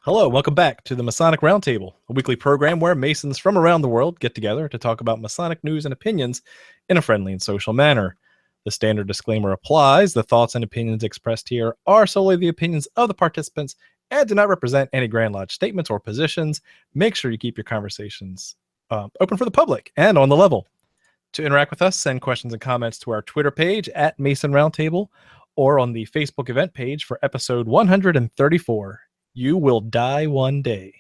Hello, welcome back to the Masonic Roundtable, a weekly program where Masons from around the world get together to talk about Masonic news and opinions in a friendly and social manner. The standard disclaimer applies. The thoughts and opinions expressed here are solely the opinions of the participants and do not represent any Grand Lodge statements or positions. Make sure you keep your conversations open for the public and on the level. To interact with us, send questions and comments to our Twitter page at Mason Roundtable or on the Facebook event page for episode 134. You will die one day,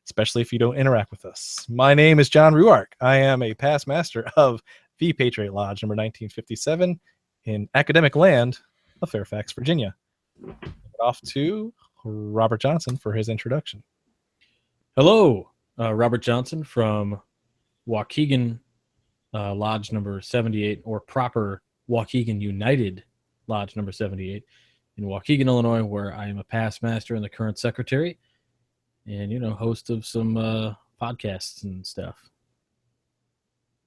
especially if you don't interact with us. My name is John Ruark. I am a past master of the Patriot Lodge number 1957 in academic land of Fairfax, Virginia. Off to Robert Johnson for his introduction. Hello, Robert Johnson from Waukegan Lodge number 78, or proper Waukegan United Lodge number 78 in Waukegan, Illinois, where I am a past master and the current secretary and, host of some podcasts and stuff.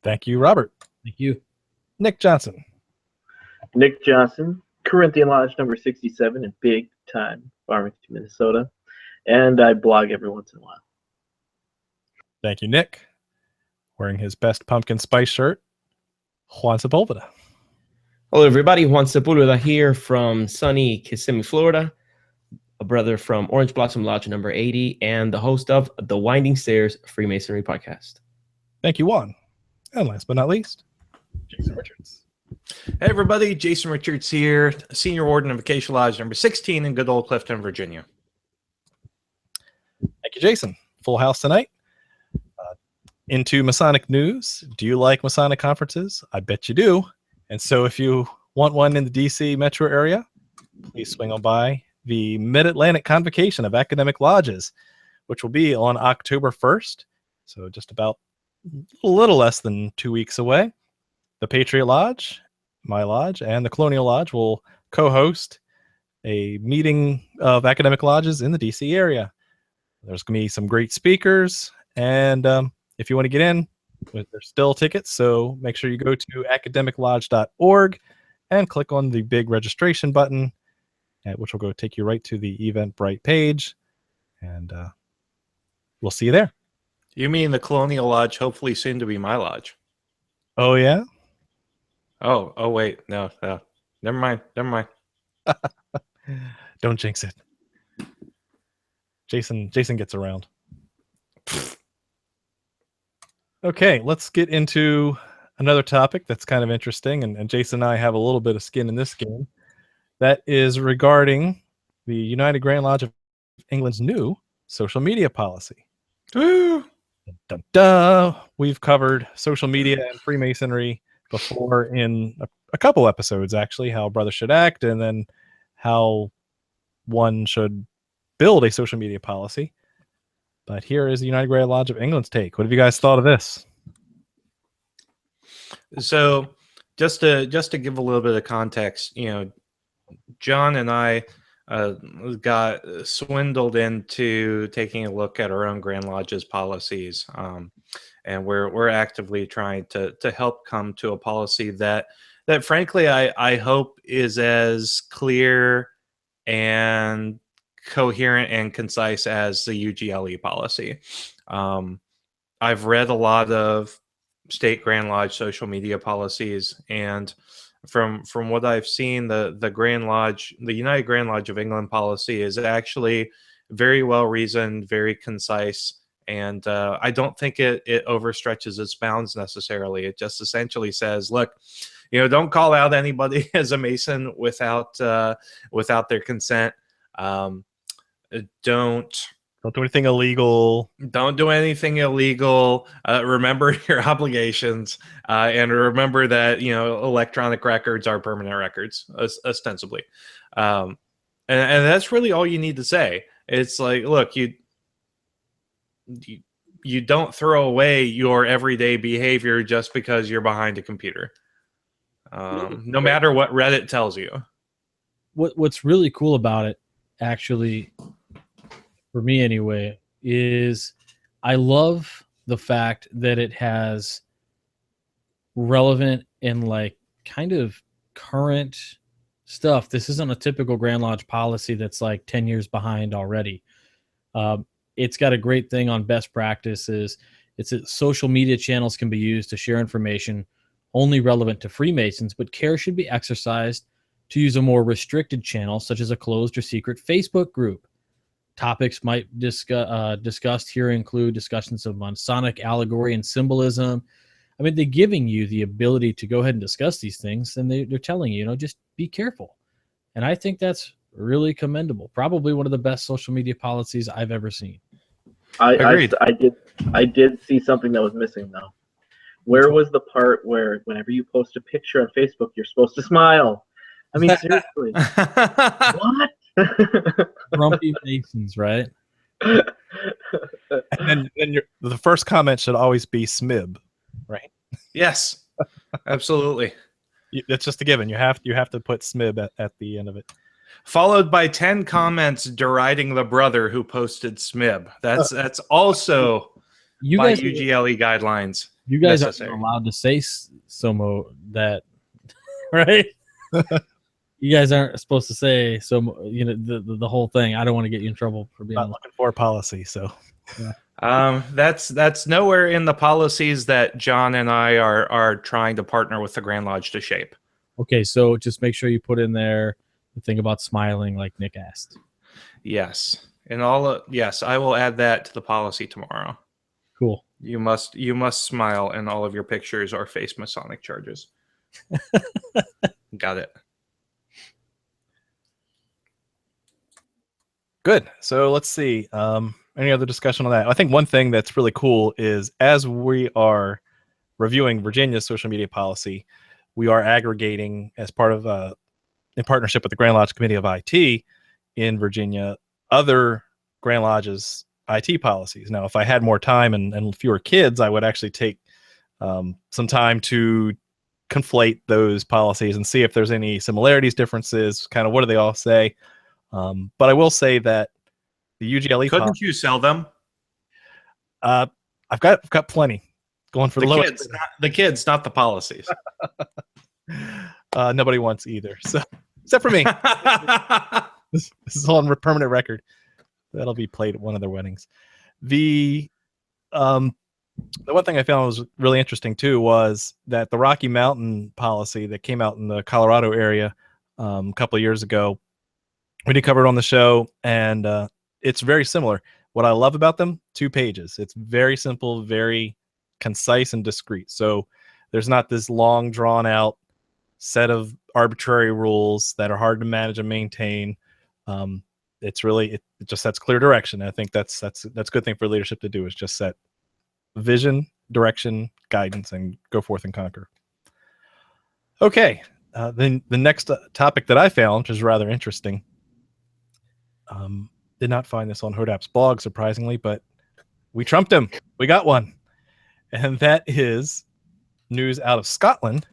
Thank you, Robert. Thank you. Nick Johnson. Nick Johnson, Corinthian Lodge number 67 in big time Farmington, Minnesota. And I blog every once in a while. Thank you, Nick. Wearing his best pumpkin spice shirt, Juan Sepulveda. Hello, everybody. Juan Sepulveda here from sunny Kissimmee, Florida. A brother from Orange Blossom Lodge number 80 and the host of the Winding Stairs Freemasonry podcast. Thank you, Juan. And last but not least, Jason Richards. Hey, everybody. Jason Richards here, Senior Warden of Acacia Lodge number 16 in good old Clifton, Virginia. Thank you, Jason. Full house tonight. Into Masonic news. Do you like Masonic conferences? I bet you do. And so if you want one in the DC metro area, please swing on by the Mid-Atlantic Convocation of Academic Lodges, which will be on October 1st. So just about a little less than 2 weeks away. The Patriot Lodge, my lodge, and the Colonial Lodge will co-host a meeting of academic lodges in the DC area. There's going to be some great speakers, and if you want to get in, there's still tickets, so make sure you go to academiclodge.org and click on the big registration button, which will go take you right to the Eventbrite page, and we'll see you there. You mean the Colonial Lodge, hopefully soon to be my lodge? Oh, yeah? Oh, wait. No. Never mind. Don't jinx it. Jason gets around. Okay, let's get into another topic that's kind of interesting, and Jason and I have a little bit of skin in this game. That is regarding the United Grand Lodge of England's new social media policy. Woo! Dun, dun, dun. We've covered social media and Freemasonry before in a couple episodes, actually, how brothers should act and then how one should build a social media policy. But here is the United Grand Lodge of England's take. What have you guys thought of this? So just to give a little bit of context, John and I got swindled into taking a look at our own Grand Lodge's policies, and we're actively trying to help come to a policy that frankly I hope is as clear and coherent and concise as the UGLE policy. I've read a lot of state Grand Lodge social media policies, and from what I've seen, the Grand Lodge, the United Grand Lodge of England policy is actually very well reasoned, very concise, and I don't think it overstretches its bounds necessarily. It just essentially says, look, don't call out anybody as a Mason without their consent. Don't do anything illegal. Don't do anything illegal. Remember your obligations, and remember that electronic records are permanent records, ostensibly, and that's really all you need to say. It's like, look, you don't throw away your everyday behavior just because you're behind a computer, no matter what Reddit tells you. What's really cool about it, actually, for me anyway, is I love the fact that it has relevant and kind of current stuff. This isn't a typical Grand Lodge policy that's 10 years behind already. It's got a great thing on best practices. Social media channels can be used to share information only relevant to Freemasons, but care should be exercised to use a more restricted channel, such as a closed or secret Facebook group. Topics might discussed here include discussions of Masonic allegory and symbolism. I mean, they're giving you the ability to go ahead and discuss these things, and they're telling you, just be careful. And I think that's really commendable. Probably one of the best social media policies I've ever seen. Agreed. I did see something that was missing though. Where was the part where whenever you post a picture on Facebook, you're supposed to smile? I mean, seriously. What? Grumpy Masons, right? And then the first comment should always be SMIB, right? Yes, absolutely. It's just a given. You have to put SMIB at the end of it. Followed by 10 comments deriding the brother who posted SMIB. That's also by UGLE guidelines. You guys necessary. aren't allowed to say SOMO that, right? You guys aren't supposed to say SOMO, the whole thing. I don't want to get you in trouble for being not looking for policy. So, yeah. That's nowhere in the policies that John and I are trying to partner with the Grand Lodge to shape. Okay, so just make sure you put in there the thing about smiling, like Nick asked. Yes, yes, I will add that to the policy tomorrow. Cool. You must smile in all of your pictures or face Masonic charges. Got it. good. So let's see. Any other discussion on that? I think one thing that's really cool is as we are reviewing Virginia's social media policy, we are aggregating as part of in partnership with the Grand Lodge Committee of IT in Virginia, other Grand Lodge's IT policies. Now, if I had more time and fewer kids, I would actually take some time to conflate those policies and see if there's any similarities, differences, kind of what do they all say. But I will say that the UGLE couldn't you sell them? I've got plenty going for the lowest. Kids, the kids, not the policies. Nobody wants either. So except for me. This is all on permanent record. That'll be played at one of their weddings. The one thing I found was really interesting too was that the Rocky Mountain policy that came out in the Colorado area a couple of years ago, we did cover it on the show, and it's very similar. What I love about them, 2 pages. It's very simple, very concise and discreet. So there's not this long, drawn out set of arbitrary rules that are hard to manage and maintain. It's really, it just sets clear direction. I think that's a good thing for leadership to do, is just set vision, direction, guidance, and go forth and conquer. Okay. Then the next topic that I found, which is rather interesting, did not find this on Hodap's blog, surprisingly, but we trumped him. We got one. And that is news out of Scotland,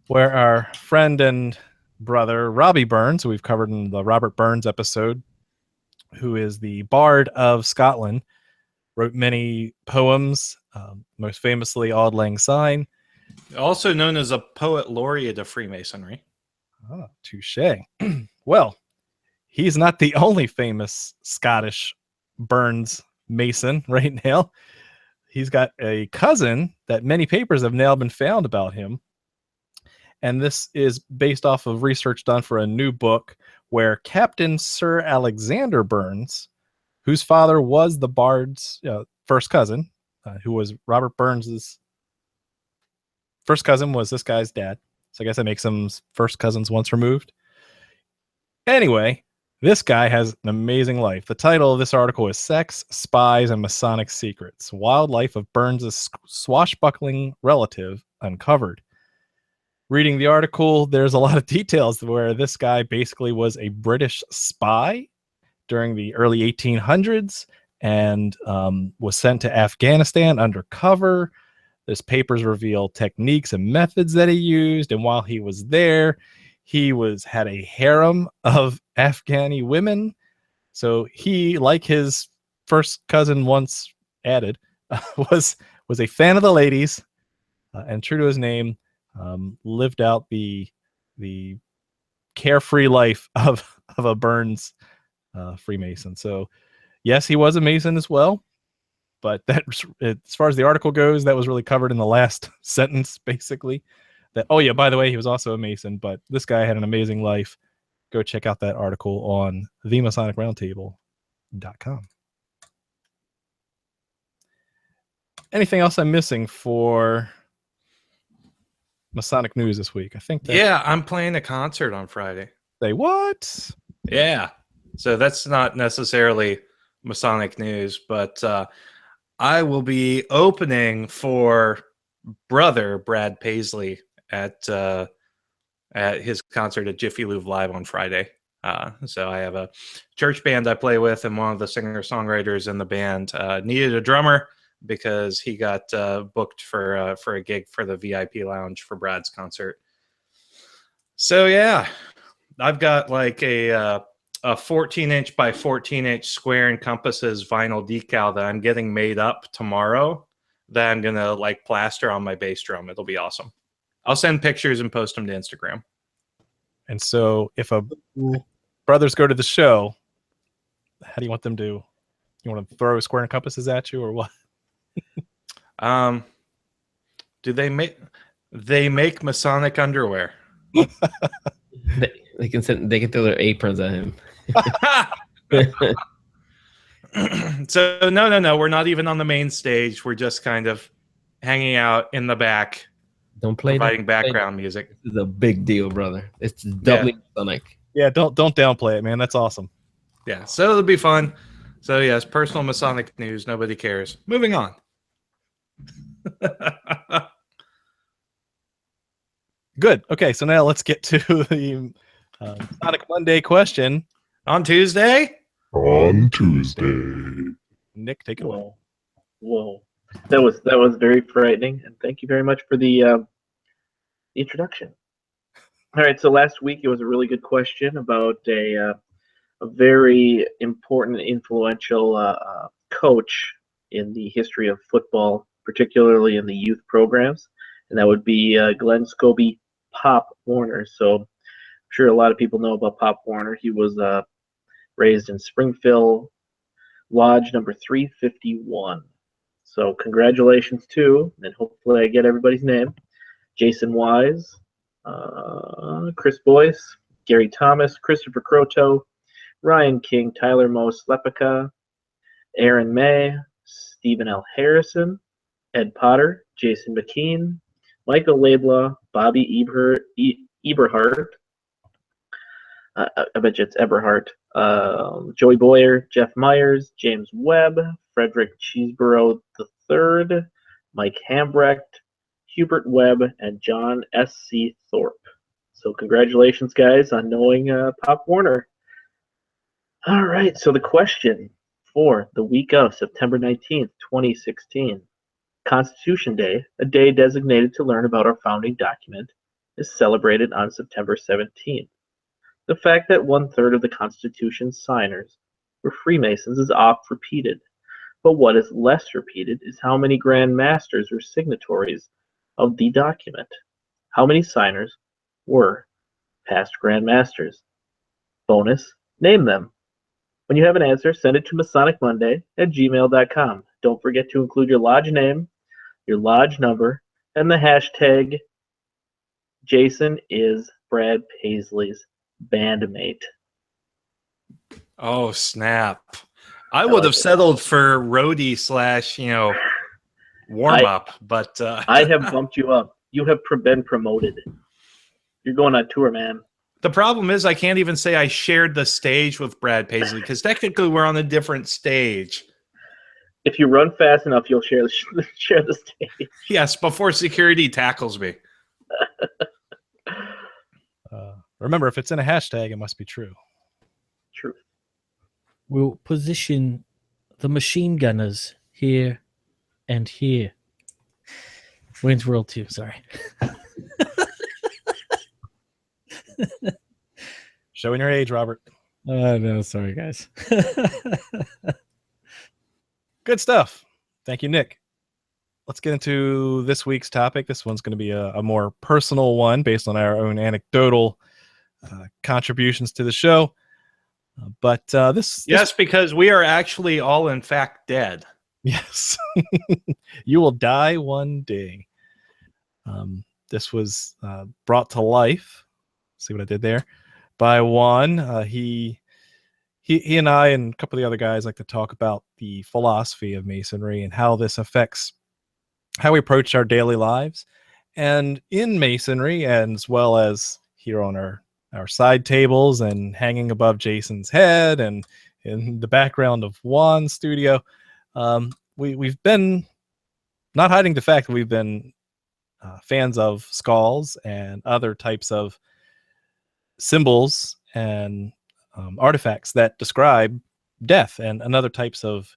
where our friend and brother, Robbie Burns, who we've covered in the Robert Burns episode, who is the Bard of Scotland, wrote many poems, most famously Auld Lang Syne. Also known as a poet laureate of Freemasonry. Oh, touche. Well, he's not the only famous Scottish Burns Mason right now. He's got a cousin that many papers have now been found about him. And this is based off of research done for a new book where Captain Sir Alexander Burns, whose father was the Bard's first cousin, who was Robert Burns's first cousin, was this guy's dad. So I guess that makes them first cousins once removed. Anyway, this guy has an amazing life. The title of this article is Sex, Spies, and Masonic Secrets: Wild Life of Burns's Swashbuckling Relative Uncovered. Reading the article, there's a lot of details where this guy basically was a British spy during the early 1800s and was sent to Afghanistan undercover. His papers reveal techniques and methods that he used, and while he was there, he had a harem of Afghani women. So he, like his first cousin once added, was a fan of the ladies, and true to his name, lived out the carefree life of a Burns Freemason. So yes, he was a Mason as well, but that, as far as the article goes, that was really covered in the last sentence, basically. That, oh yeah, by the way, he was also a Mason, but this guy had an amazing life. Go check out that article on theMasonicRoundtable.com. Anything else I'm missing for Masonic news this week? I think Yeah, I'm playing a concert on Friday. Say what? Yeah. So that's not necessarily Masonic news, but I will be opening for brother Brad Paisley at his concert at Jiffy Lube Live on Friday. So I have a church band I play with, and one of the singer-songwriters in the band needed a drummer because he got booked for a gig for the VIP lounge for Brad's concert. So yeah, I've got like a 14-inch by 14-inch square encompasses vinyl decal that I'm getting made up tomorrow that I'm gonna like plaster on my bass drum. It'll be awesome. I'll send pictures and post them to Instagram. And so if brothers go to the show, how do you want them to? You want to throw square and compasses at you or what? Do they make Masonic underwear? They can throw their aprons at him. So no, we're not even on the main stage. We're just kind of hanging out in the back, Don't play providing background music. This is a big deal, brother. It's doubly Masonic. Yeah, don't downplay it, man. That's awesome. Yeah, so it'll be fun. So yes, personal Masonic news. Nobody cares. Moving on. Good. Okay, so now let's get to the Masonic Monday question. On Tuesday? On Tuesday. Nick, take it away. Whoa. That was very frightening, and thank you very much for the introduction. All right, so last week it was a really good question about a very important, influential coach in the history of football, particularly in the youth programs, and that would be Glenn Scobie Pop Warner. So I'm sure a lot of people know about Pop Warner. He was raised in Springfield, Lodge number 351. So congratulations to, and hopefully I get everybody's name, Jason Wise, Chris Boyce, Gary Thomas, Christopher Croto, Ryan King, Tyler Moe Slepica, Aaron May, Stephen L. Harrison, Ed Potter, Jason McKean, Michael Laidlaw, Bobby Eberhardt, I bet you it's Eberhardt, Joey Boyer, Jeff Myers, James Webb, Frederick Cheeseborough III, Mike Hambrecht, Hubert Webb, and John S.C. Thorpe. So congratulations, guys, on knowing Pop Warner. All right, so the question for the week of September 19th, 2016. Constitution Day, a day designated to learn about our founding document, is celebrated on September 17th. The fact that 1/3 of the Constitution's signers were Freemasons is oft repeated, but what is less repeated is how many Grand Masters were signatories of the document. How many signers were past Grand Masters? Bonus, name them. When you have an answer, send it to masonicmonday@gmail.com. Don't forget to include your lodge name, your lodge number, and the hashtag Jason is Brad Paisley's bandmate. Oh, snap. I would have settled for roadie / warm up, but I have bumped you up. You have been promoted. You're going on tour, man. the problem is I can't even say I shared the stage with Brad Paisley because technically we're on a different stage. If you run fast enough, you'll share the stage. Yes, before security tackles me. Remember, if it's in a hashtag, it must be true. True. We'll position the machine gunners here and here. Wayne's World 2, sorry. Showing your age, Robert. No, sorry, guys. Good stuff. Thank you, Nick. Let's get into this week's topic. This one's going to be a more personal one based on our own anecdotal contributions to the show. But this Yes, because we are actually all in fact dead. yes, you will die one day. This was brought to life. See what I did there? By Juan. He and I and a couple of the other guys like to talk about the philosophy of Masonry and how this affects how we approach our daily lives. And in Masonry, and as well as here on our side tables and hanging above Jason's head and in the background of Juan's studio, we've been not hiding the fact that we've been fans of skulls and other types of symbols and artifacts that describe death and other types of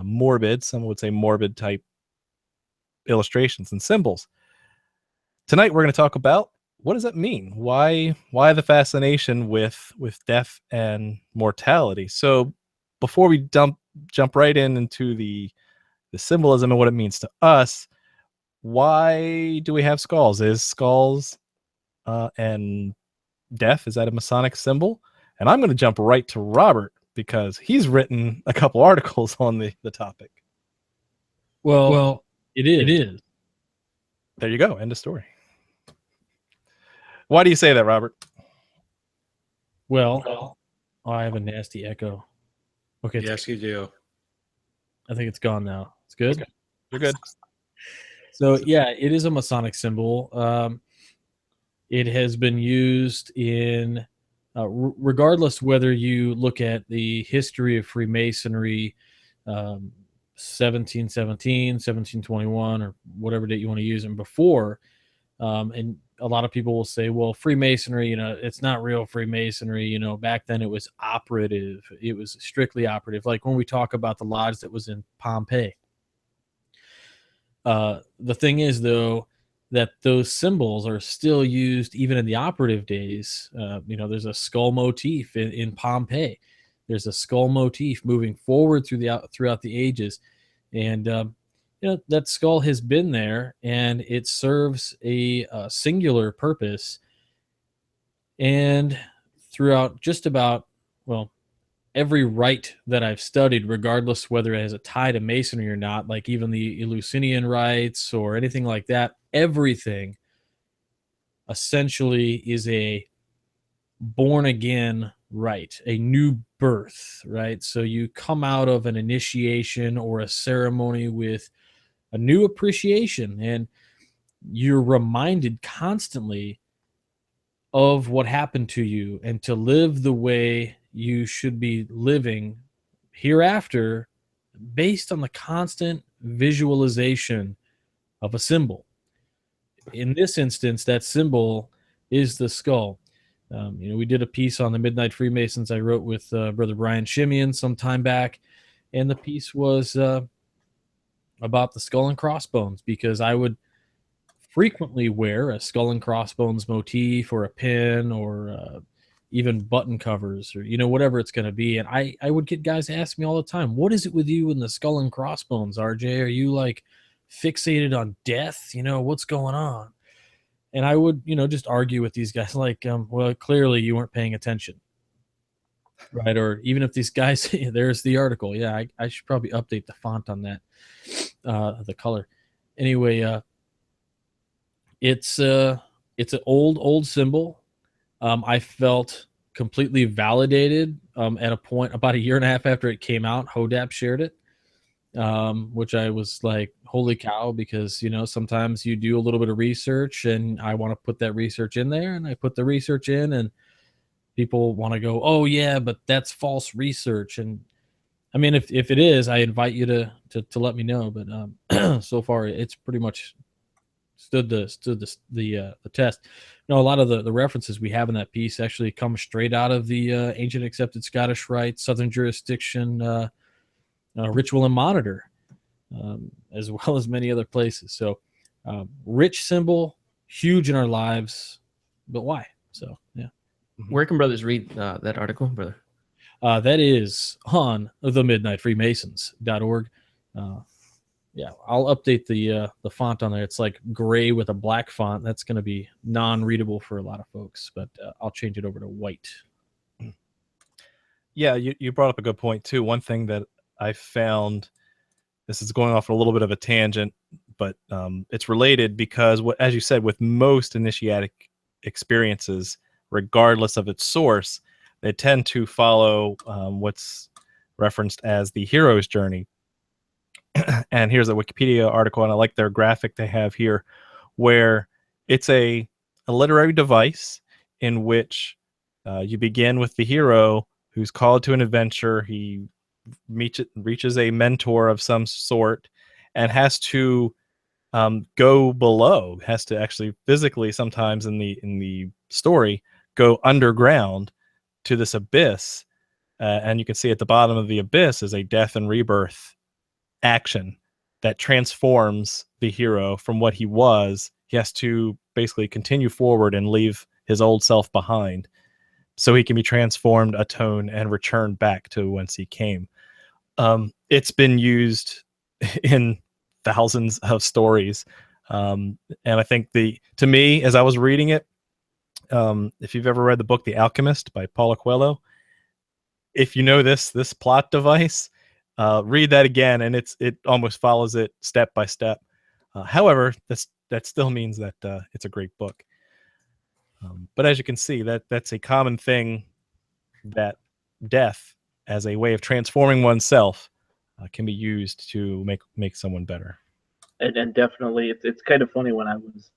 morbid, some would say morbid type illustrations and symbols. Tonight we're going to talk about what does that mean? Why the fascination with death and mortality? So before we jump right into the symbolism and what it means to us, why do we have skulls? Is skulls and death, is that a Masonic symbol? And I'm going to jump right to Robert because he's written a couple articles on the topic. Well, it is. There you go. End of story. Why do you say that, Robert? Well, I have a nasty echo. Okay. Yes, you do. I think it's gone now. It's good. Okay. You're good. So yeah, it is a Masonic symbol. It has been used in, regardless whether you look at the history of Freemasonry, 1717, 1721, or whatever date you want to use, and before. And a lot of people will say, well, Freemasonry, it's not real Freemasonry. Back then it was operative. It was strictly operative. Like when we talk about the lodge that was in Pompeii. The thing is, though, that those symbols are still used even in the operative days. There's a skull motif in Pompeii. There's a skull motif moving forward throughout the ages. And, that skull has been there, and it serves a singular purpose. And throughout just about, every rite that I've studied, regardless whether it has a tie to Masonry or not, like even the Eleusinian rites or anything like that, everything essentially is a born-again rite, a new birth, right? So you come out of an initiation or a ceremony with a new appreciation, and you're reminded constantly of what happened to you and to live the way you should be living hereafter based on the constant visualization of a symbol. In this instance, that symbol is the skull. We did a piece on the Midnight Freemasons I wrote with Brother Brian Shimeon some time back, and the piece was about the skull and crossbones, because I would frequently wear a skull and crossbones motif or a pin or even button covers or, whatever it's going to be. And I would get guys ask me all the time, what is it with you and the skull and crossbones, RJ? Are you like fixated on death? What's going on? And I would, just argue with these guys like, well, clearly you weren't paying attention. Right. Or even if these guys, there's the article. Yeah, I should probably update the font on that, the color. Anyway, it's an old symbol. I felt completely validated at a point about a year and a half after it came out. Hodap shared it, which I was like, holy cow, because, sometimes you do a little bit of research and I want to put that research in there, and I put the research in and people want to go, oh yeah, but that's false research. And I mean, if it is, I invite you to let me know. But so far it's pretty much stood the test. A lot of the references we have in that piece actually come straight out of the ancient accepted Scottish Rite, Southern jurisdiction, ritual and monitor, as well as many other places. So rich symbol, huge in our lives, but why? So yeah. Where can brothers read that article, brother? That is on themidnightfreemasons.org. Yeah, I'll update the font on there. It's like gray with a black font. That's going to be non-readable for a lot of folks, but I'll change it over to white. Yeah, you brought up a good point too. One thing that I found, this is going off a little bit of a tangent, but it's related because, as you said, with most initiatic experiences, regardless of its source, they tend to follow what's referenced as the hero's journey. And here's a Wikipedia article, and I like their graphic they have here, where it's a literary device in which you begin with the hero who's called to an adventure. He reaches a mentor of some sort and has to go below, has to actually physically, sometimes in the story, go underground to this abyss. And you can see at the bottom of the abyss is a death and rebirth action that transforms the hero from what he was. He has to basically continue forward and leave his old self behind so he can be transformed, atoned, and returned back to whence he came. It's been used in thousands of stories. And I think to me, as I was reading it, if you've ever read the book The Alchemist by Paulo Coelho, if you know this plot device, read that again, and it almost follows it step by step. However, that still means that it's a great book. But as you can see, that's a common thing, that death as a way of transforming oneself can be used to make someone better. And definitely, it's kind of funny. When I was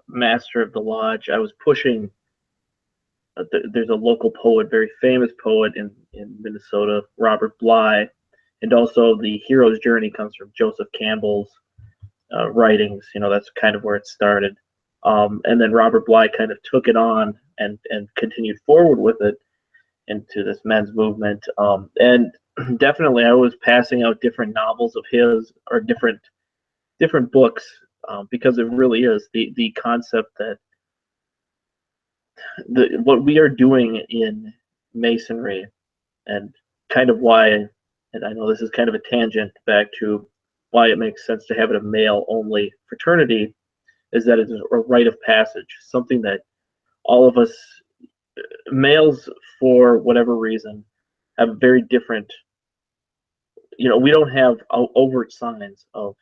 master of the lodge, I was pushing. There's a local poet, very famous poet in Minnesota, Robert Bly, and also the hero's journey comes from Joseph Campbell's writings. That's kind of where it started. And then Robert Bly kind of took it on and continued forward with it into this men's movement. And definitely, I was passing out different novels of his, or different books, because it really is the concept that what we are doing in Masonry, and kind of why, and I know this is kind of a tangent back to why it makes sense to have it a male-only fraternity, is that it's a rite of passage, something that all of us males, for whatever reason, have very different. We don't have overt signs of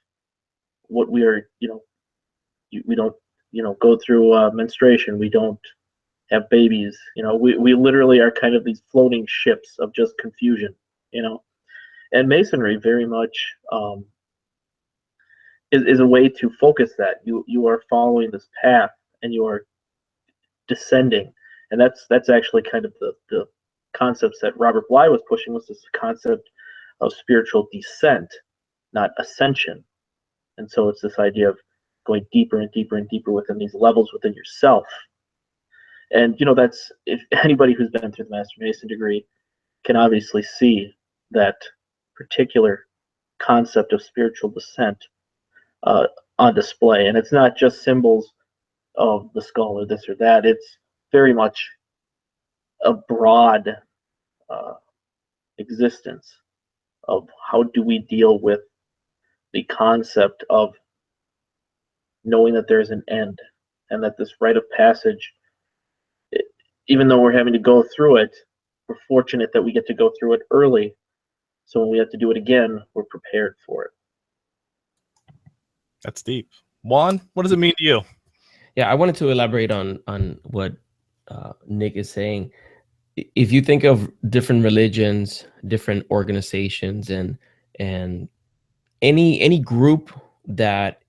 what we are. We don't go through menstruation. We don't have babies. We literally are kind of these floating ships of just confusion. And Masonry very much is a way to focus that. You are following this path, and you are descending, and that's actually kind of the concepts that Robert Bly was pushing, was this concept of spiritual descent, not ascension. And so it's this idea of going deeper and deeper and deeper within these levels within yourself. And that's, if anybody who's been through the Master Mason degree can obviously see that particular concept of spiritual descent on display. And it's not just symbols of the skull or this or that. It's very much a broad existence of how do we deal with the concept of knowing that there's an end, and that this rite of passage, even though we're having to go through it, we're fortunate that we get to go through it early, so when we have to do it again, we're prepared for it. That's deep. Juan, what does it mean to you? Yeah, I wanted to elaborate on what Nick is saying. If you think of different religions, different organizations, and any group that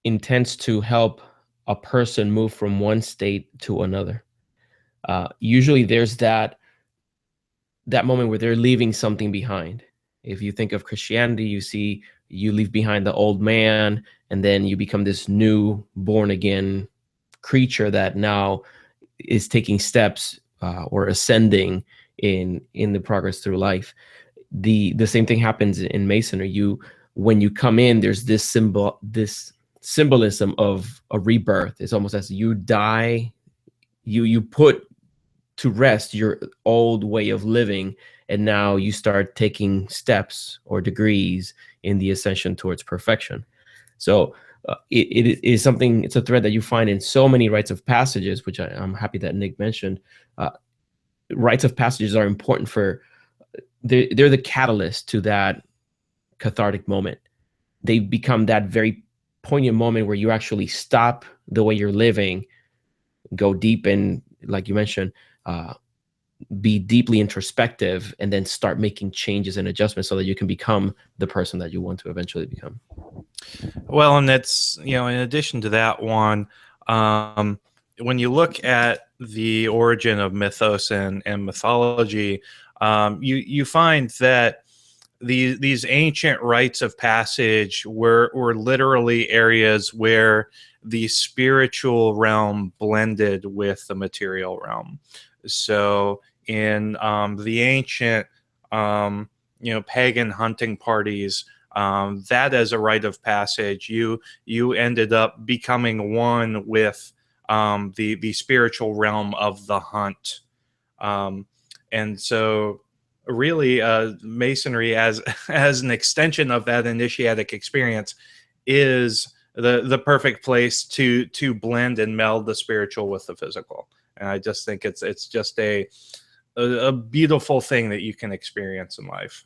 intends to help a person move from one state to another, usually there's that moment where they're leaving something behind. If you think of Christianity, you see you leave behind the old man, and then you become this new born again creature that now is taking steps or ascending in the progress through life. The same thing happens in Masonry. When you come in, there's this symbolism of a rebirth. It's almost as you die, you put to rest your old way of living, and now you start taking steps or degrees in the ascension towards perfection. So it is something, it's a thread that you find in so many rites of passages, which I'm happy that Nick mentioned. rites of passages are important for, they're the catalyst to that cathartic moment. They become that very poignant moment where you actually stop the way you're living, go deep, and like you mentioned, be deeply introspective, and then start making changes and adjustments so that you can become the person that you want to eventually become. Well, and that's, in addition to that one, when you look at the origin of mythos and mythology, you find that these ancient rites of passage were literally areas where the spiritual realm blended with the material realm. So in the ancient, pagan hunting parties, that as a rite of passage, you ended up becoming one with the spiritual realm of the hunt, and so really, Masonry as an extension of that initiatic experience is the perfect place to blend and meld the spiritual with the physical. And I just think it's just a beautiful thing that you can experience in life.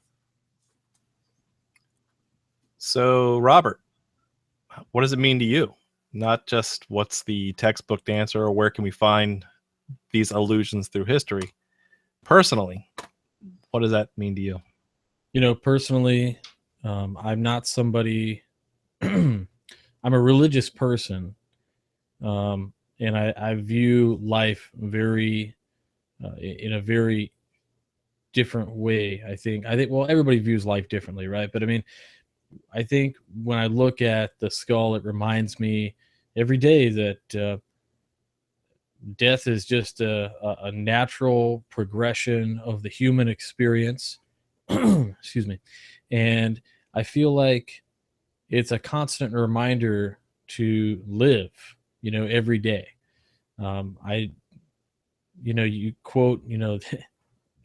So, Robert, what does it mean to you? Not just what's the textbook answer or where can we find these allusions through history. Personally, what does that mean to you? Personally, I'm not somebody, I'm a religious person. And I view life in a very different way. I think, well, everybody views life differently, right? But I mean, I think when I look at the skull, it reminds me every day that death is just a natural progression of the human experience. Excuse me. And I feel like it's a constant reminder to live, every day. You quote,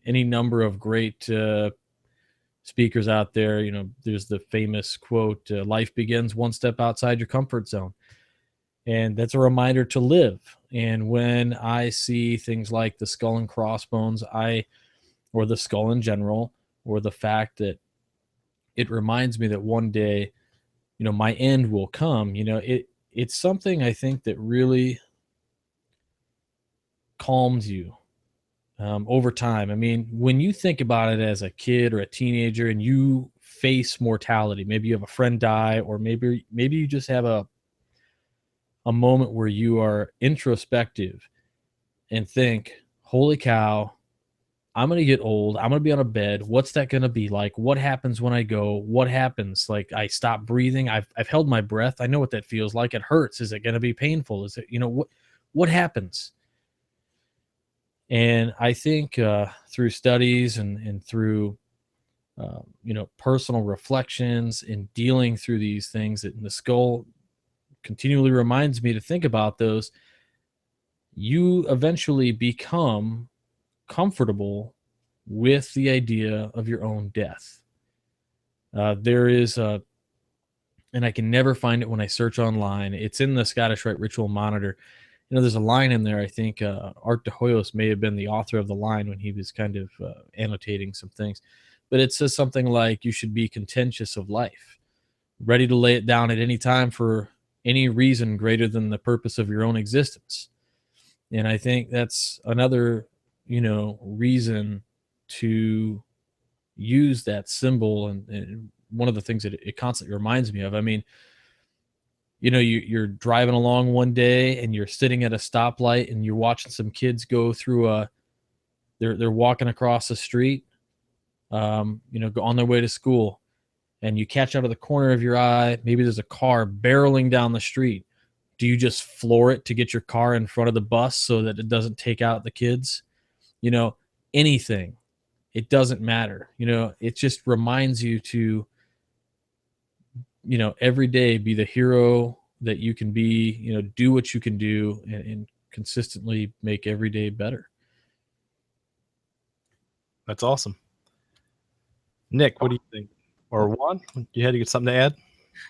any number of great speakers out there. There's the famous quote, life begins one step outside your comfort zone. And that's a reminder to live. And when I see things like the skull and crossbones, or the skull in general, or the fact that it reminds me that one day, my end will come, it's something I think that really calms you over time. I mean, when you think about it as a kid or a teenager and you face mortality, maybe you have a friend die, or maybe you just have a moment where you are introspective and think, holy cow, I'm going to get old. I'm going to be on a bed. What's that going to be like? What happens when I go? What happens? Like, I stop breathing. I've held my breath. I know what that feels like. It hurts. Is it going to be painful? Is it, what happens? And I think through studies and through, personal reflections and dealing through these things, that the skull continually reminds me to think about those. You eventually become comfortable with the idea of your own death. There is and I can never find it when I search online. It's in the Scottish Rite Ritual Monitor. There's a line in there. I think Art de Hoyos may have been the author of the line when he was kind of annotating some things. But it says something like, you should be contentious of life, ready to lay it down at any time for any reason greater than the purpose of your own existence. And I think that's another, reason to use that symbol. And one of the things that it constantly reminds me of, I mean, you're driving along one day and you're sitting at a stoplight and you're watching some kids go through they're walking across the street, go on their way to school, and you catch out of the corner of your eye, maybe there's a car barreling down the street. Do you just floor it to get your car in front of the bus so that it doesn't take out the kids? Anything. It doesn't matter. It just reminds you to, every day be the hero that you can be, do what you can do and consistently make every day better. That's awesome. Nick, what do you think? Or Juan, you had to get something to add?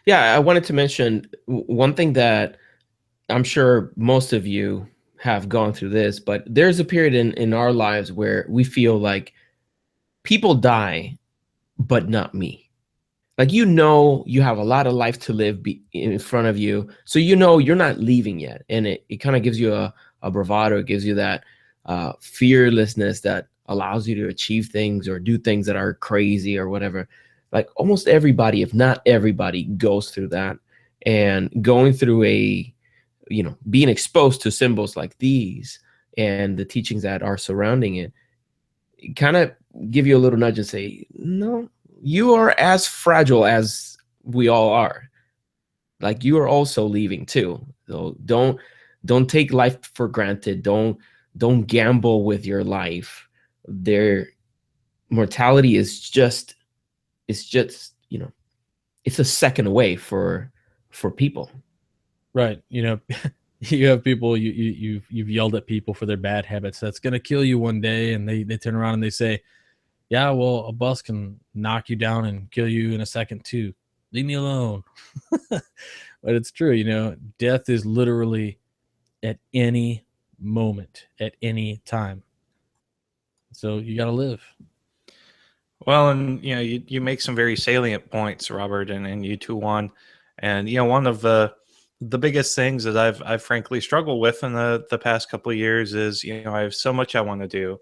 Yeah, I wanted to mention one thing that I'm sure most of you have gone through this, but there's a period in our lives where we feel like people die, but not me. Like, you have a lot of life to live in front of you. So, you're not leaving yet. And it kind of gives you a bravado. It gives you that fearlessness that allows you to achieve things or do things that are crazy or whatever. Like, almost everybody, if not everybody, goes through that. And going through being exposed to symbols like these and the teachings that are surrounding it kind of give you a little nudge and say, no, you are as fragile as we all are. Like, you are also leaving too. So don't take life for granted. Don't gamble with your life. Their mortality is just it's a second away for people. Right. You have people, you've yelled at people for their bad habits. That's going to kill you one day. And they turn around and they say, yeah, well, a bus can knock you down and kill you in a second too. Leave me alone. But it's true. Death is literally at any moment, at any time. So you got to live. Well, and you make some very salient points, Robert, and you too, Juan. And one of the biggest things that I've frankly struggled with in the past couple of years is I have so much I want to do,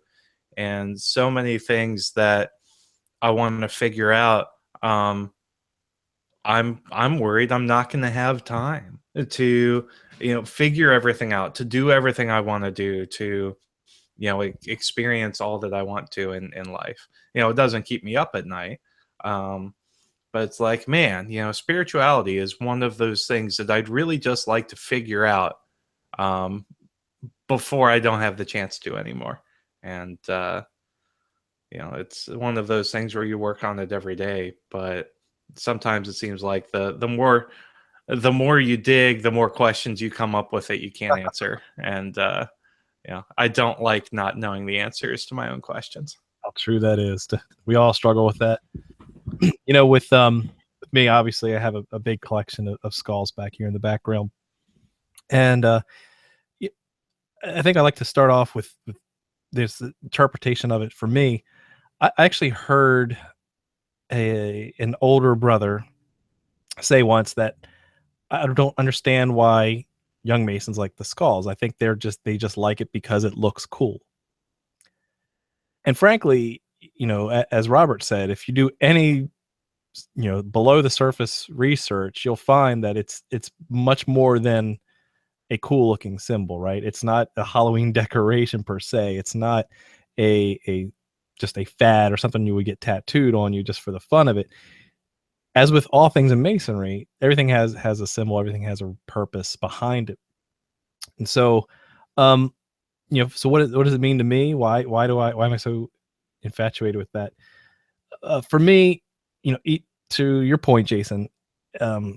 and so many things that I want to figure out. I'm worried I'm not going to have time to figure everything out, to do everything I want to do, to experience all that I want to in life. It doesn't keep me up at night. But it's like, man, spirituality is one of those things that I'd really just like to figure out before I don't have the chance to anymore. And, it's one of those things where you work on it every day, but sometimes it seems like the more you dig, the more questions you come up with that you can't answer. And, I don't like not knowing the answers to my own questions. How true that is. We all struggle with that. With me, obviously, I have a big collection of skulls back here in the background. And I think I like to start off with this interpretation of it. For me, I actually heard an older brother say once that I don't understand why young Masons like the skulls. I think they just like it because it looks cool. And frankly, as Robert said, if you do any below the surface research, you'll find that it's much more than a cool looking symbol, right? It's not a Halloween decoration per se. It's not a just a fad or something you would get tattooed on you just for the fun of it. As with all things in Masonry, everything has a symbol, everything has a purpose behind it. And so, so what does it mean to me? Why am I so infatuated with that? For me, to your point, Jason, for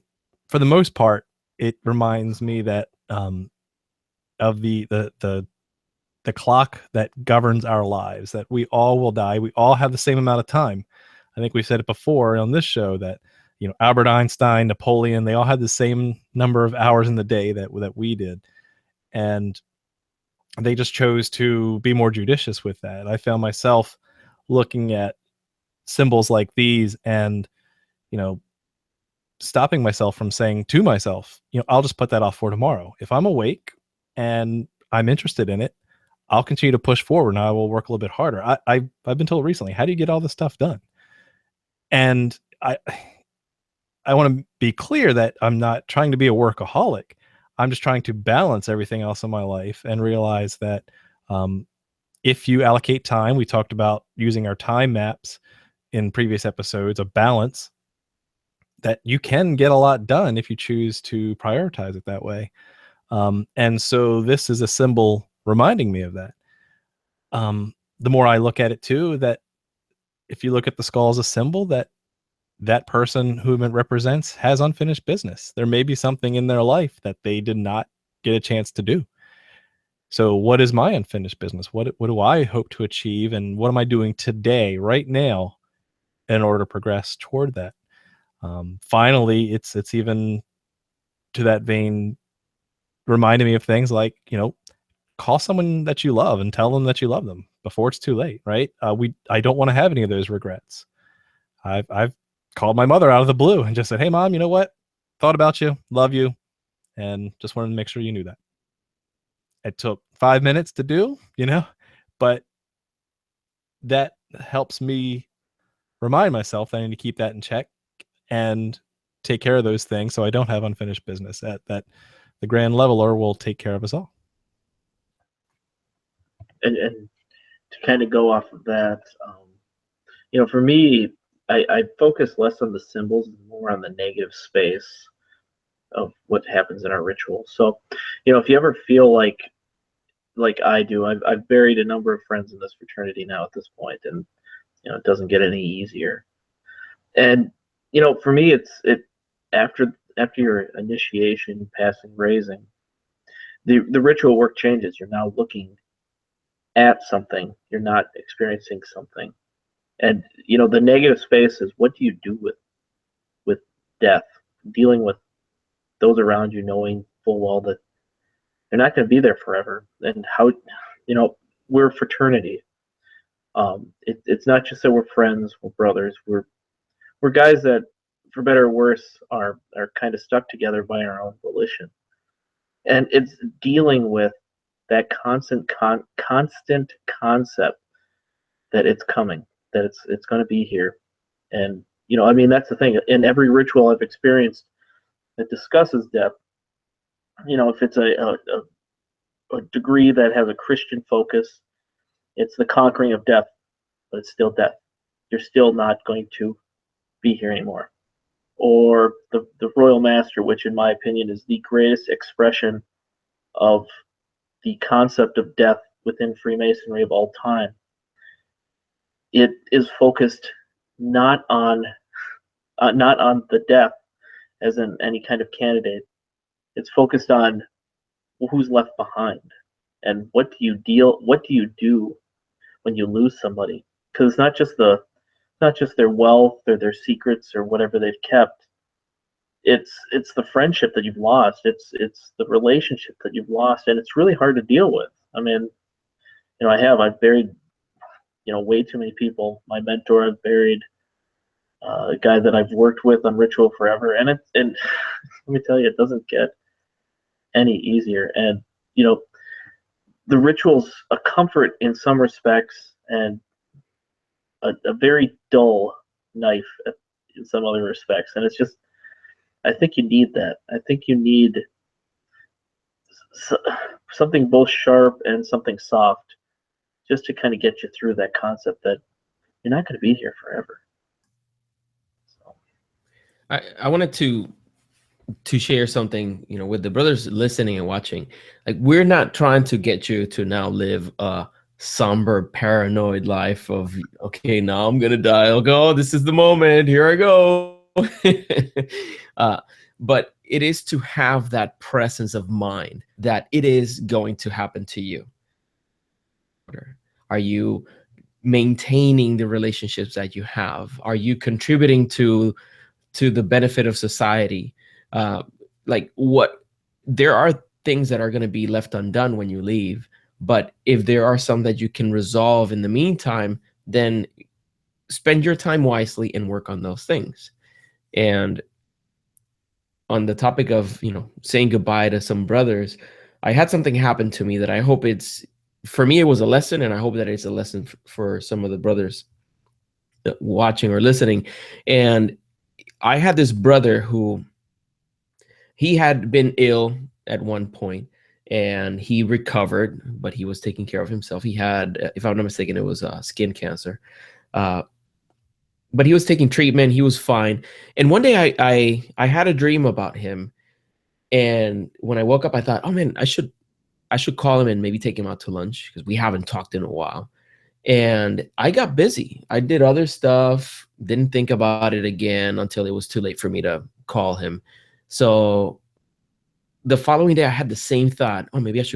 the most part, it reminds me that of the clock that governs our lives, that we all will die. We all have the same amount of time. I think we said it before on this show that Albert Einstein, Napoleon, they all had the same number of hours in the day that we did, and they just chose to be more judicious with that. I found myself looking at symbols like these and stopping myself from saying to myself, I'll just put that off for tomorrow. If I'm awake and I'm interested in it, I'll continue to push forward and I will work a little bit harder. I've been told recently, how do you get all this stuff done? And I want to be clear that I'm not trying to be a workaholic. I'm just trying to balance everything else in my life and realize that if you allocate time, we talked about using our time maps in previous episodes, a balance, that you can get a lot done if you choose to prioritize it that way. And so this is a symbol reminding me of that. The more I look at it too, that if you look at the skull as a symbol, that person whom it represents has unfinished business. There may be something in their life that they did not get a chance to do. So what is my unfinished business? What do I hope to achieve? And what am I doing today, right now, in order to progress toward that? Finally, it's even to that vein, reminding me of things like, call someone that you love and tell them that you love them before it's too late, right? I don't want to have any of those regrets. I've called my mother out of the blue and just said, "Hey, Mom, you know what? Thought about you, love you, and just wanted to make sure you knew that." It took 5 minutes to do, but that helps me remind myself that I need to keep that in check and take care of those things so I don't have unfinished business. That the Grand Leveler will take care of us all. And to kind of go off of that, for me, I focus less on the symbols and more on the negative space of what happens in our ritual. So, if you ever feel like I do, I've buried a number of friends in this fraternity now at this point, and it doesn't get any easier. And for me, it after your initiation, passing, raising, the ritual work changes. You're now looking at something. You're not experiencing something. And the negative space is, what do you do with death, dealing with those around you, knowing full well that they're not going to be there forever. And how, we're a fraternity. It's not just that we're friends, we're brothers, we're guys that, for better or worse, are kind of stuck together by our own volition. And it's dealing with that constant concept that it's coming, that it's going to be here. And that's the thing. In every ritual I've experienced that discusses death, if it's a degree that has a Christian focus, it's the conquering of death, but it's still death. You're still not going to be here anymore. Or the Royal Master, which in my opinion is the greatest expression of the concept of death within Freemasonry of all time. It is focused not on the death as in any kind of candidate. It's focused on who's left behind and what do you do when you lose somebody. Because it's not just their wealth or their secrets or whatever they've kept. It's the friendship that you've lost. It's the relationship that you've lost, and it's really hard to deal with. I mean, I've buried way too many people. My mentor, I've buried a guy that I've worked with on ritual forever, and let me tell you, it doesn't get any easier. And the ritual's a comfort in some respects, and a very dull knife in some other respects. And it's just, I think you need that. I think you need something both sharp and something soft, just to kind of get you through that concept that you're not going to be here forever. So. I wanted to share something, with the brothers listening and watching. Like, we're not trying to get you to now live a somber, paranoid life of, okay, now I'm gonna die. I'll go. This is the moment. Here I go. But it is to have that presence of mind that it is going to happen to you. Are you maintaining the relationships that you have? Are you contributing to the benefit of society? There are things that are going to be left undone when you leave, but if there are some that you can resolve in the meantime, then spend your time wisely and work on those things. And on the topic of, saying goodbye to some brothers, I had something happen to me that I hope for me, it was a lesson, and I hope that it's a lesson for some of the brothers watching or listening. And I had this brother who, he had been ill at one point, and he recovered, but he was taking care of himself. He had, if I'm not mistaken, it was skin cancer. But he was taking treatment. He was fine. And one day I had a dream about him. And when I woke up, I thought, oh man, I should call him and maybe take him out to lunch, because we haven't talked in a while. And I got busy. I did other stuff, didn't think about it again until it was too late for me to call him. So the following day I had the same thought. Oh, maybe let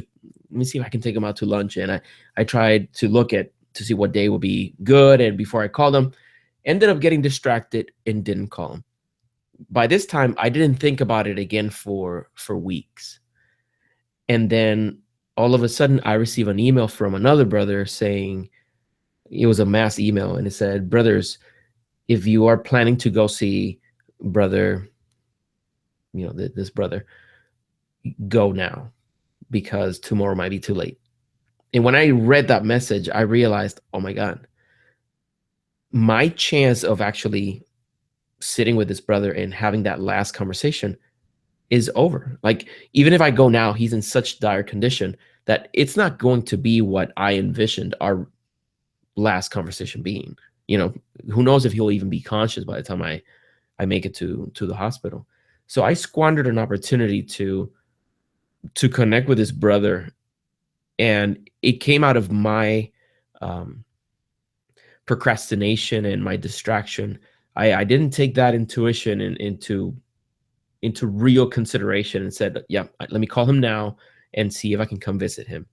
me see if I can take him out to lunch. And I tried to look to see what day would be good. And before I called him, ended up getting distracted and didn't call him. By this time, I didn't think about it again for weeks. And then all of a sudden I receive an email from another brother saying, it was a mass email, and it said, brothers, if you are planning to go see brother, this brother, go now, because tomorrow might be too late. And when I read that message, I realized, oh my God, my chance of actually sitting with this brother and having that last conversation is over. Like, even if I go now, he's in such dire condition that it's not going to be what I envisioned our last conversation being. Who knows if he'll even be conscious by the time I make it to the hospital. So I squandered an opportunity to connect with this brother, and it came out of my procrastination and my distraction. I didn't take that intuition into real consideration and said, yeah, let me call him now and see if I can come visit him.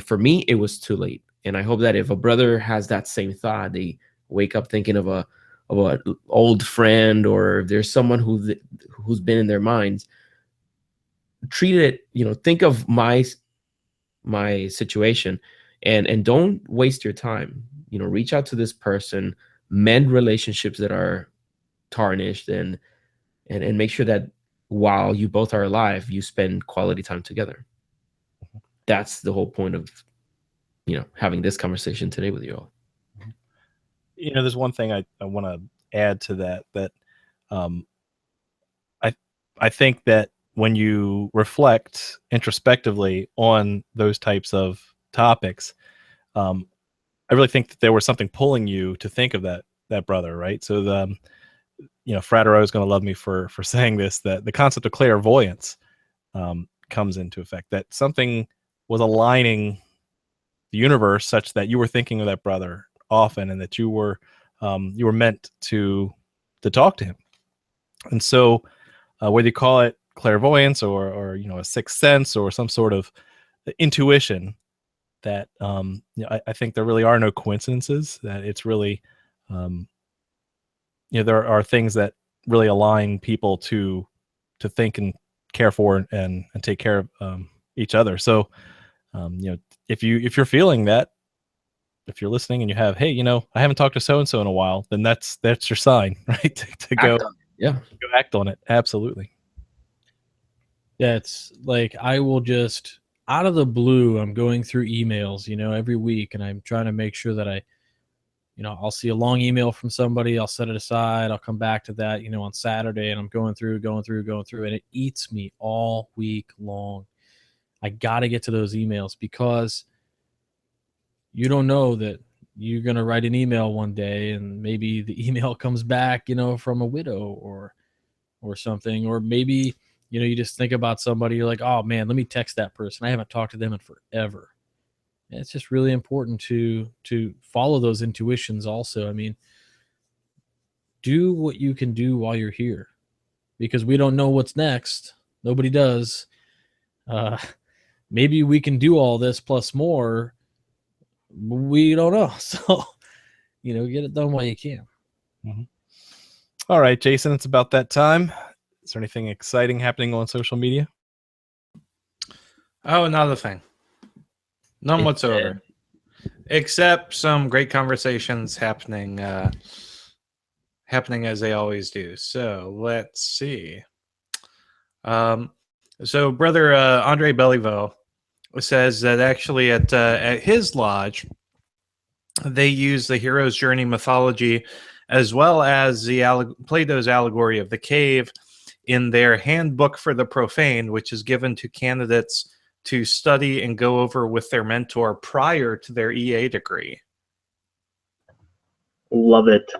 For me, it was too late. And I hope that if a brother has that same thought, they wake up thinking of a old friend, or if there's someone who's been in their minds, treat it, think of my situation, and don't waste your time. Reach out to this person, mend relationships that are tarnished, and make sure that while you both are alive, you spend quality time together. That's the whole point of having this conversation today with you all. There's one thing I want to add to that I think that when you reflect introspectively on those types of topics, I really think that there was something pulling you to think of that brother, right? So Fratero is going to love me for saying this, that the concept of clairvoyance comes into effect, that something was aligning the universe such that you were thinking of that brother often, and that you were meant to talk to him. And so whether you call it clairvoyance or a sixth sense or some sort of intuition, that I think there really are no coincidences, that it's really there are things that really align people to think and care for and take care of each other. So if you're feeling that, if you're listening and you have, hey, I haven't talked to so and so in a while, then that's your sign, right? to go act on it. Absolutely. Yeah, it's like I will just, out of the blue, I'm going through emails, every week, and I'm trying to make sure that I'll see a long email from somebody, I'll set it aside, I'll come back to that, on Saturday, and I'm going through, and it eats me all week long. I got to get to those emails, because you don't know that you're going to write an email one day and maybe the email comes back, from a widow or something, or maybe, you just think about somebody, you're like, oh man, let me text that person. I haven't talked to them in forever. And it's just really important to follow those intuitions also. I mean, do what you can do while you're here, because we don't know what's next. Nobody does. Maybe we can do all this plus more. We don't know. So, get it done while you can. Mm-hmm. All right, Jason, it's about that time. Is there anything exciting happening on social media? Oh, not a thing. None whatsoever. Except some great conversations happening as they always do. So let's see. So Brother Andre Beliveau says that actually at his lodge, they use the hero's journey mythology as well as the Plato's allegory of the cave in their handbook for the profane, which is given to candidates to study and go over with their mentor prior to their EA degree. Love it.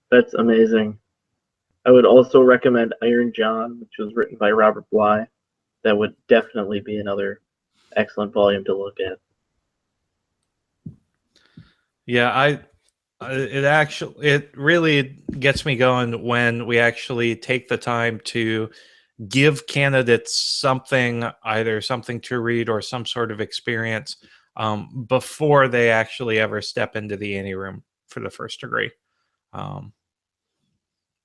That's amazing. I would also recommend Iron John, which was written by Robert Bly. That would definitely be another excellent volume to look at. Yeah, it really gets me going when we actually take the time to give candidates something, either something to read or some sort of experience before they actually ever step into the ante room for the first degree.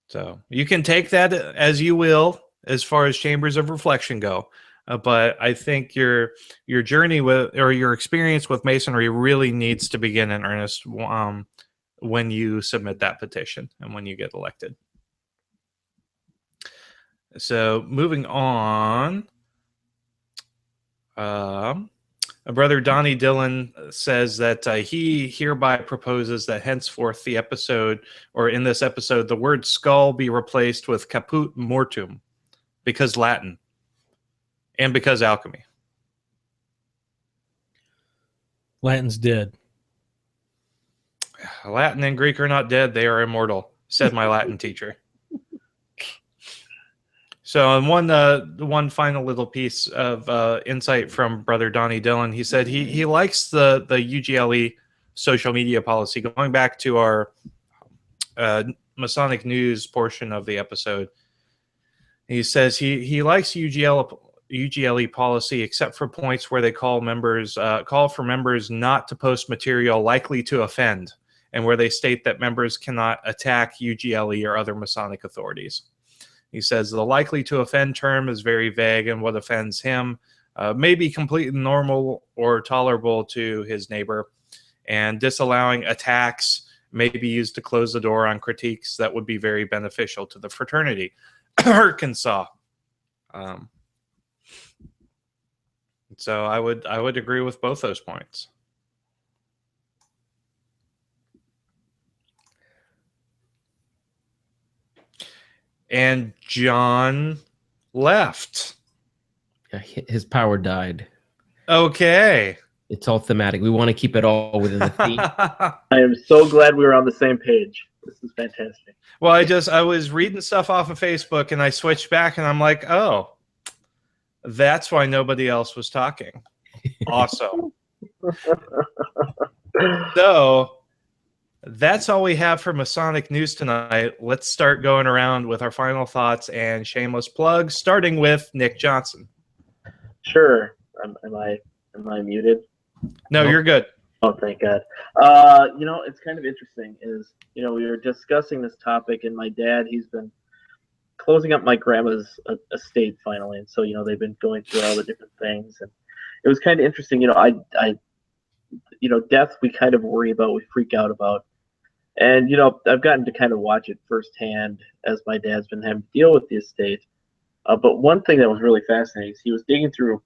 So you can take that as you will as far as chambers of reflection go. but I think your journey with, or your experience with Masonry really needs to begin in earnest when you submit that petition and when you get elected. So moving on, Brother Donnie Dillon says that he hereby proposes that henceforth the episode, or in this episode, the word skull be replaced with caput mortuum, because Latin and because alchemy. Latin's dead. Latin and Greek are not dead, they are immortal, said my Latin teacher. So, and one final little piece of insight from Brother Donnie Dillon. He said he likes the UGLE social media policy. Going back to our Masonic news portion of the episode, he says he likes UGLE policy, except for points where they call for members not to post material likely to offend, and where they state that members cannot attack UGLE or other Masonic authorities. He says the likely to offend term is very vague, and what offends him may be completely normal or tolerable to his neighbor, and disallowing attacks may be used to close the door on critiques that would be very beneficial to the fraternity. Arkansas. So I would agree with both those points. And John left. Yeah, his power died. Okay. It's all thematic. We want to keep it all within the theme. I am so glad we were on the same page. This is fantastic. Well, I was reading stuff off of Facebook and I switched back and I'm like, oh, that's why nobody else was talking. Awesome. So that's all we have for Masonic news tonight. Let's start going around with our final thoughts and shameless plugs, starting with Nick Johnson. Sure. Am I muted? No, Nope. You're good. Oh, thank God. It's kind of interesting is, we were discussing this topic, and my dad, he's been closing up my grandma's estate finally. And so, they've been going through all the different things. And it was kind of interesting. Death we kind of worry about, we freak out about. And, I've gotten to kind of watch it firsthand as my dad's been having to deal with the estate. But one thing that was really fascinating is he was digging through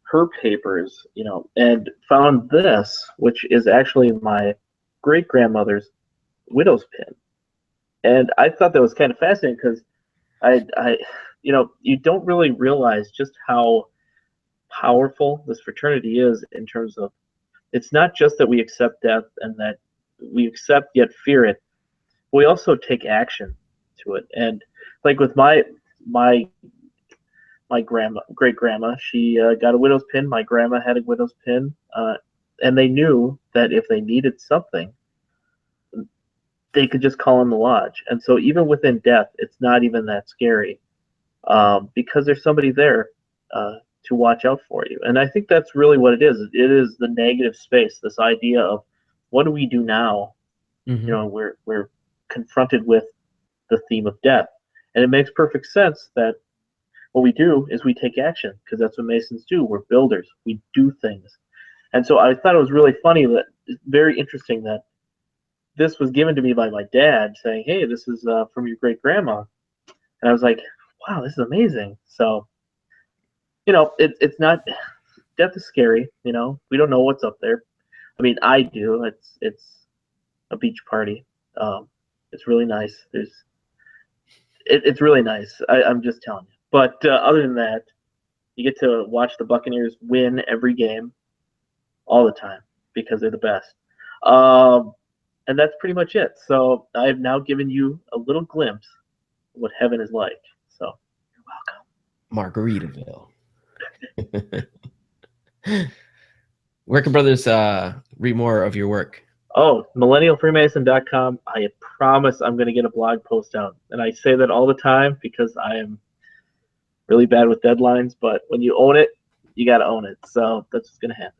her papers, and found this, which is actually my great-grandmother's widow's pin. And I thought that was kind of fascinating because you don't really realize just how powerful this fraternity is in terms of, it's not just that we accept death and that we accept yet fear it. We also take action to it. And like with my great grandma, she got a widow's pin. My grandma had a widow's pin, and they knew that if they needed something, they could just call in the lodge. And so even within death, it's not even that scary, because there's somebody there to watch out for you. And I think that's really what it is. It is the negative space, this idea of what do we do now? Mhm. We're confronted with the theme of death, and it makes perfect sense that what we do is we take action, because that's what Masons do. We're builders. We do things. And so I thought it was really funny, that it's very interesting that this was given to me by my dad saying, hey, this is from your great grandma. And I was like, wow, this is amazing. So, it's not, death is scary. We don't know what's up there. I mean, I do. It's a beach party. It's really nice. It's really nice. I'm just telling you. But other than that, you get to watch the Buccaneers win every game all the time because they're the best. And that's pretty much it. So I've now given you a little glimpse of what heaven is like. So you're welcome. Margaritaville. Where can brothers read more of your work? Oh, millennialfreemason.com. I promise I'm going to get a blog post out. And I say that all the time because I am really bad with deadlines. But when you own it, you got to own it. So that's what's going to happen.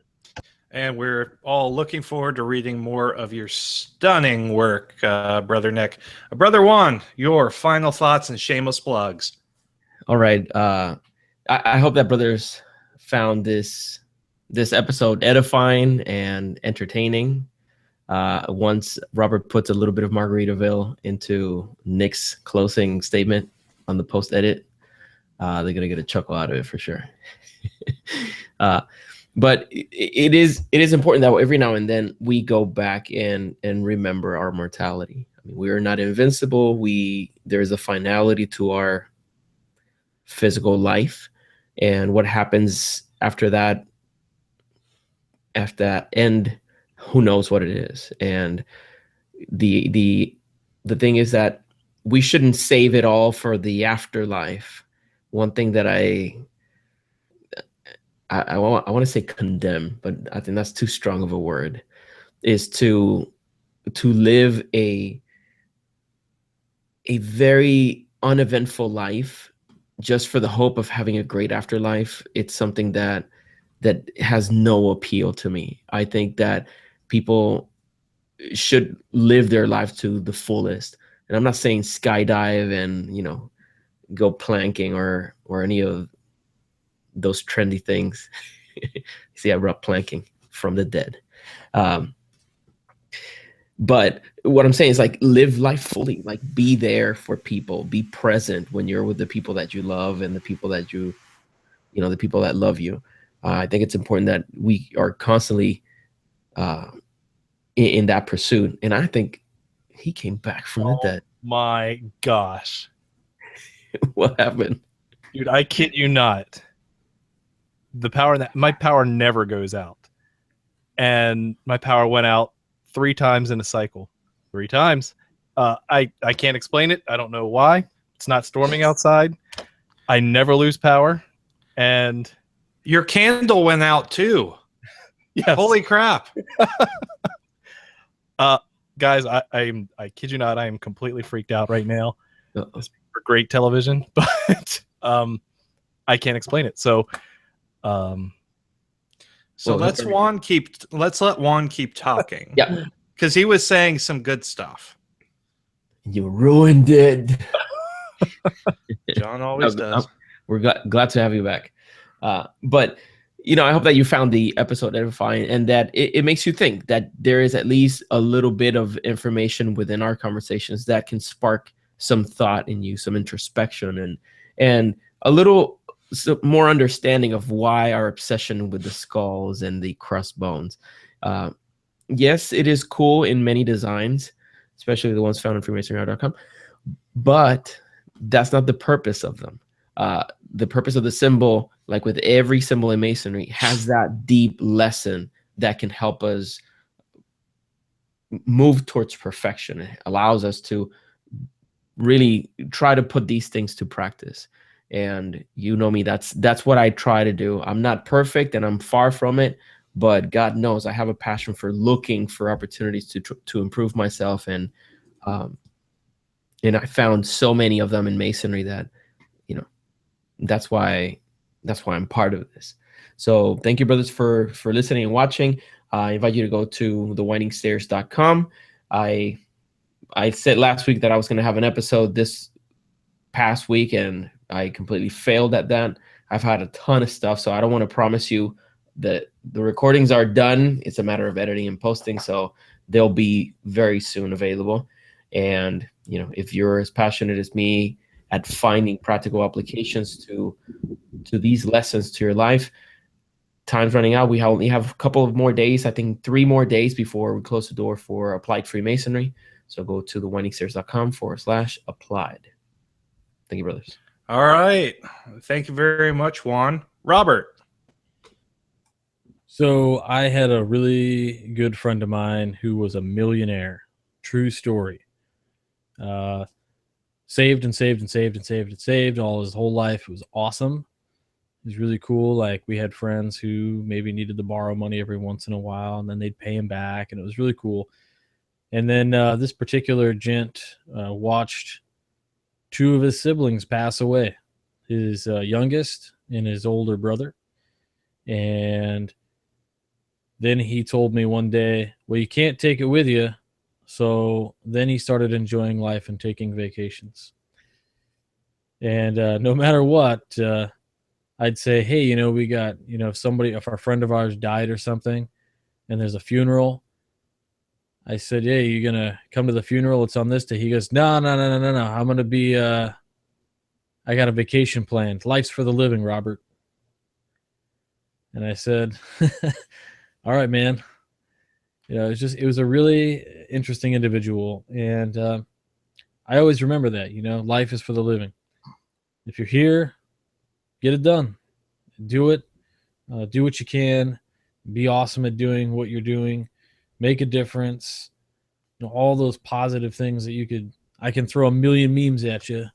And we're all looking forward to reading more of your stunning work, Brother Nick. Brother Juan, your final thoughts and shameless plugs. All right. I hope that brothers found this episode edifying and entertaining. Once Robert puts a little bit of Margaritaville into Nick's closing statement on the post edit, they're gonna get a chuckle out of it for sure. But it is important that every now and then we go back and remember our mortality. I mean, we are not invincible. There is a finality to our physical life, and what happens after that end, who knows what it is. And the thing is that we shouldn't save it all for the afterlife. One thing that I want to say condemn, but I think that's too strong of a word, is to live a very uneventful life just for the hope of having a great afterlife. It's something that has no appeal to me. I think that people should live their life to the fullest. And I'm not saying skydive and, go planking or any of those trendy things. See, I brought planking from the dead. But what I'm saying is, like, live life fully, like be there for people, be present when you're with the people that you love and the people that the people that love you. I think it's important that we are constantly in that pursuit. And I think he came back from the dead. My gosh. What happened? Dude, I kid you not. My power never goes out. And my power went out 3 times in a cycle. 3 times. I can't explain it. I don't know why. It's not storming outside. I never lose power. And your candle went out too. Yes. Holy crap. Guys, I kid you not, I am completely freaked out right now. Uh-oh. It's for great television, but I can't explain it. So let's let Juan keep talking. Yeah. Because he was saying some good stuff. You ruined it. John always does. We're glad to have you back. But I hope that you found the episode edifying and that it makes you think that there is at least a little bit of information within our conversations that can spark some thought in you, some introspection, and a little more understanding of why our obsession with the skulls and the crossbones. Yes, it is cool in many designs, especially the ones found on Freemasonry.com, but that's not the purpose of them. The purpose of the symbol, like with every symbol in Masonry, has that deep lesson that can help us move towards perfection. It allows us to really try to put these things to practice. And you know me, that's what I try to do. I'm not perfect and I'm far from it, but God knows I have a passion for looking for opportunities to improve myself. And I found so many of them in Masonry that, that's why I'm part of this. So thank you, brothers, for listening and watching. I invite you to go to thewindingstairs.com. I said last week that I was going to have an episode this past week, and I completely failed at that. I've had a ton of stuff, so I don't want to promise you that the recordings are done. It's a matter of editing and posting, so they'll be very soon available. And if you're as passionate as me at finding practical applications to these lessons to your life, time's running out. We only have a couple of more days, I think 3 more days before we close the door for Applied Freemasonry. So go to thewindingstairs.com/applied. Thank you, brothers. All right. Thank you very much, Juan. Robert. So I had a really good friend of mine who was a millionaire. True story. Saved and saved and saved and saved and saved all his whole life. It was awesome. It was really cool. Like, we had friends who maybe needed to borrow money every once in a while, and then they'd pay him back, and it was really cool. And then this particular gent watched 2 of his siblings pass away, his youngest and his older brother. And then he told me one day, well, you can't take it with you. So then he started enjoying life and taking vacations. And no matter what, I'd say, hey, you know, we got, you know, if our friend of ours died or something and there's a funeral, I said, hey, you going to come to the funeral? It's on this day. He goes, no. I'm going to be, I got a vacation planned. Life's for the living, Robert. And I said, all right, man. You know, it was a really interesting individual. And I always remember that, you know, life is for the living. If you're here, get it done. Do it. Do what you can. Be awesome at doing what you're doing. Make a difference. You know, all those positive things that I can throw a million memes at you.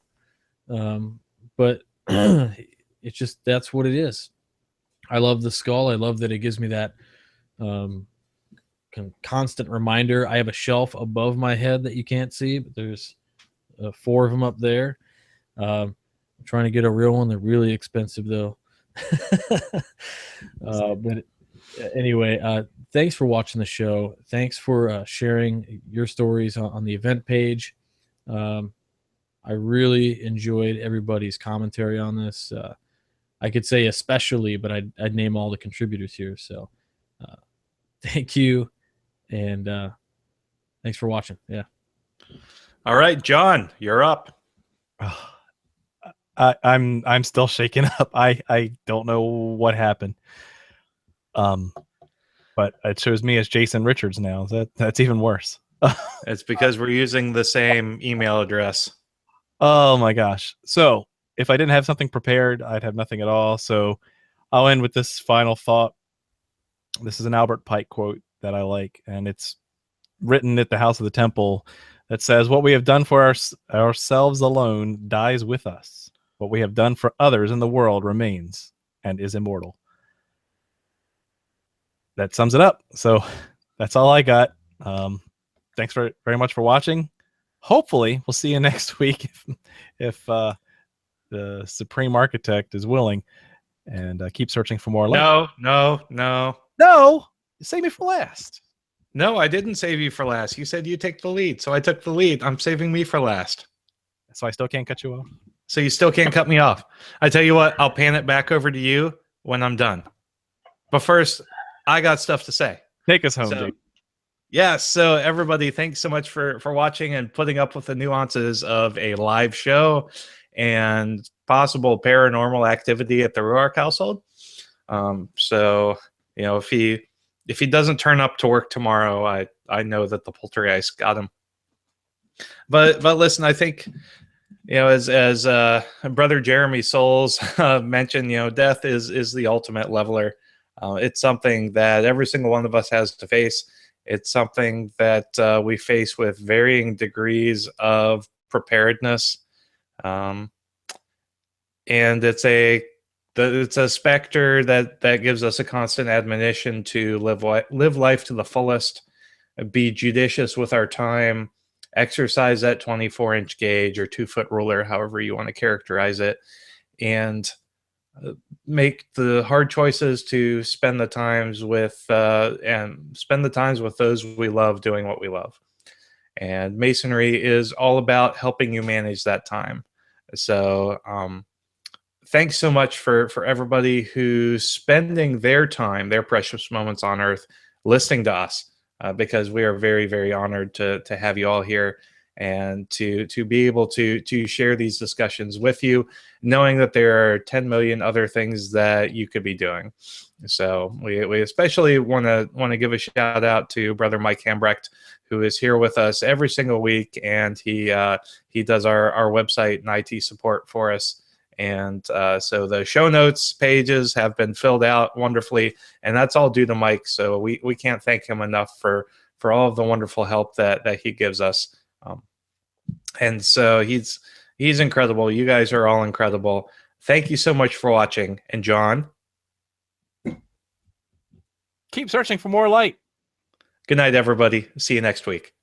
But it's just, that's what it is. I love the skull. I love that it gives me that constant reminder. I have a shelf above my head that you can't see, but there's 4 of them up there. I'm trying to get a real one. They're really expensive though. But anyway, thanks for watching the show. Thanks for sharing your stories on the event page. I really enjoyed everybody's commentary on this. I could say especially, but I'd name all the contributors here. So thank you. And thanks for watching. Yeah. All right, John, you're up. I'm still shaken up. I don't know what happened. But it shows me as Jason Richards now. That's even worse. It's because we're using the same email address. Oh my gosh. So if I didn't have something prepared, I'd have nothing at all. So I'll end with this final thought. This is an Albert Pike quote that I like, and it's written at the House of the Temple that says, "What we have done for ourselves alone dies with us. What we have done for others in the world remains and is immortal." That sums it up. So that's all I got. Thanks very much for watching. Hopefully we'll see you next week if the Supreme Architect is willing, and keep searching for more light. No. Save me for last. No, I didn't save you for last. You said you take the lead, so I took the lead. I'm saving me for last. So I still can't cut you off? So you still can't cut me off. I tell you what, I'll pan it back over to you when I'm done. But first, I got stuff to say. Take us home, Jake. Yeah, so everybody, thanks so much for watching and putting up with the nuances of a live show and possible paranormal activity at the Ruark household. So, you know, if he doesn't turn up to work tomorrow, I know that the poltergeist got him. But listen, I think, you know, as Brother Jeremy Souls mentioned, you know, death is the ultimate leveler. It's something that every single one of us has to face. It's something that we face with varying degrees of preparedness, and it's a specter that gives us a constant admonition to live life to the fullest, be judicious with our time, exercise that 24-inch gauge or 2-foot ruler, however you want to characterize it, and make the hard choices to spend the times with those we love doing what we love. And Masonry is all about helping you manage that time. So thanks so much for everybody who's spending their time, their precious moments on earth, listening to us, because we are very, very honored to have you all here and to be able to share these discussions with you, knowing that there are 10 million other things that you could be doing. So we especially want to give a shout out to Brother Mike Hambrecht, who is here with us every single week, and he does our website and IT support for us. And so the show notes pages have been filled out wonderfully, and that's all due to Mike. So we can't thank him enough for all of the wonderful help that he gives us. And so he's incredible. You guys are all incredible. Thank you so much for watching. And John, keep searching for more light. Good night, everybody. See you next week.